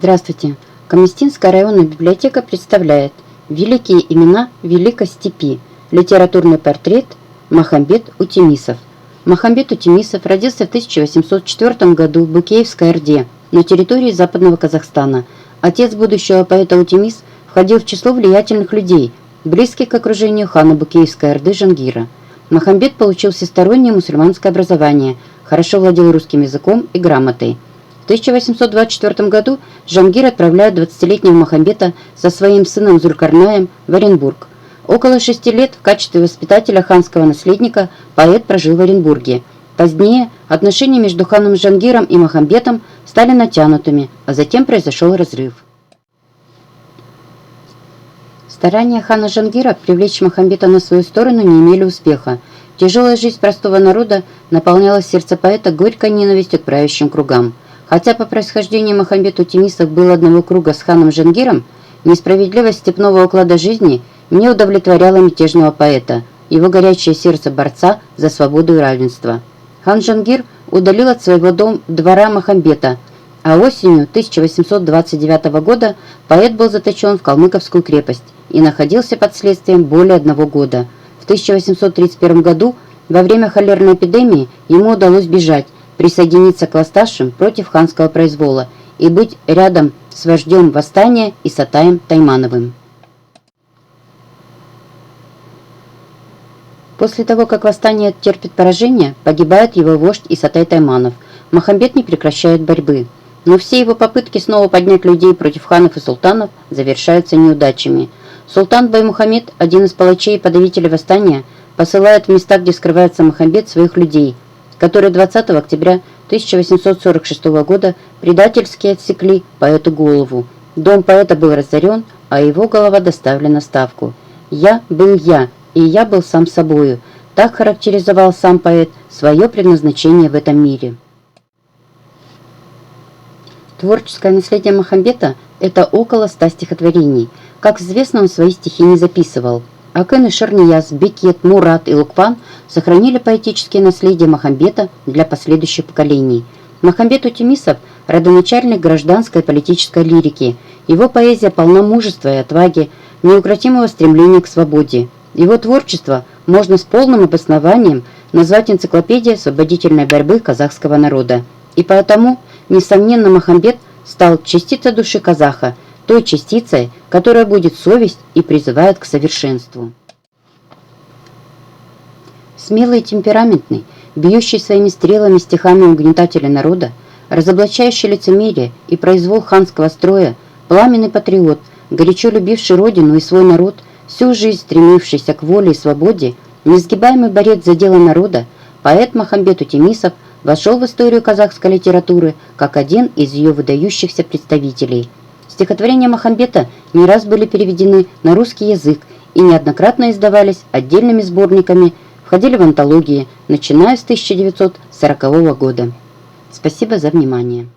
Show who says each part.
Speaker 1: Здравствуйте! Камистинская районная библиотека представляет «Великие имена Великой степи. Литературный портрет Махамбет Утемисов». Махамбет Утемисов родился в 1804 году в Букеевской Орде на территории Западного Казахстана. Отец будущего поэта Утемис входил в число влиятельных людей, близких к окружению хана Букеевской Орды Жангира. Махамбет получил всестороннее мусульманское образование, хорошо владел русским языком и грамотой. В 1824 году Жангир отправляет 20-летнего Махамбета со своим сыном Зулькарнаем в Оренбург. Около 6 лет в качестве воспитателя ханского наследника поэт прожил в Оренбурге. Позднее отношения между ханом Жангиром и Махамбетом стали натянутыми, а затем произошел разрыв. Старания хана Жангира привлечь Махамбета на свою сторону не имели успеха. Тяжелая жизнь простого народа наполняла сердце поэта горькой ненавистью к правящим кругам. Хотя по происхождению Махамбет Утемисов был одного круга с ханом Жангиром, несправедливость степного уклада жизни не удовлетворяла мятежного поэта, его горячее сердце борца за свободу и равенство. Хан Жангир удалил от своего двора Махамбета, а осенью 1829 года поэт был заточен в Калмыковскую крепость и находился под следствием более 1 года. В 1831 году, во время холерной эпидемии, ему удалось бежать, присоединиться к восставшим против ханского произвола и быть рядом с вождем восстания Исатаем Таймановым. После того, как восстание терпит поражение, погибает его вождь Исатай Тайманов. Махамбет не прекращает борьбы, но все его попытки снова поднять людей против ханов и султанов завершаются неудачами. Султан Баймухаммед, один из палачей и подавителей восстания, посылает в места, где скрывается Махамбет, своих людей, которые 20 октября 1846 года предательски отсекли поэту голову. Дом поэта был разорен, а его голова доставлена в Ставку. «Я был я, и я был сам собою», так характеризовал сам поэт свое предназначение в этом мире. Творческое наследие Махамбета – это около 100 стихотворений. Как известно, он свои стихи не записывал. Акын и Шарнияз, Бекет, Мурат и Лукпан сохранили поэтические наследия Махамбета для последующих поколений. Махамбет Утемисов – родоначальник гражданской и политической лирики. Его поэзия полна мужества и отваги, неукротимого стремления к свободе. Его творчество можно с полным обоснованием назвать энциклопедией освободительной борьбы казахского народа. И поэтому, несомненно, Махамбет стал частицей души казаха, той частицей, которая будет совесть и призывает к совершенству. Смелый и темпераментный, бьющий своими стрелами стихами угнетателя народа, разоблачающий лицемерие и произвол ханского строя, пламенный патриот, горячо любивший родину и свой народ, всю жизнь стремившийся к воле и свободе, несгибаемый борец за дело народа, поэт Махамбет Утемисов вошел в историю казахской литературы как один из ее выдающихся представителей. Стихотворения Махамбета не раз были переведены на русский язык и неоднократно издавались отдельными сборниками, входили в антологии, начиная с 1940 года. Спасибо за внимание.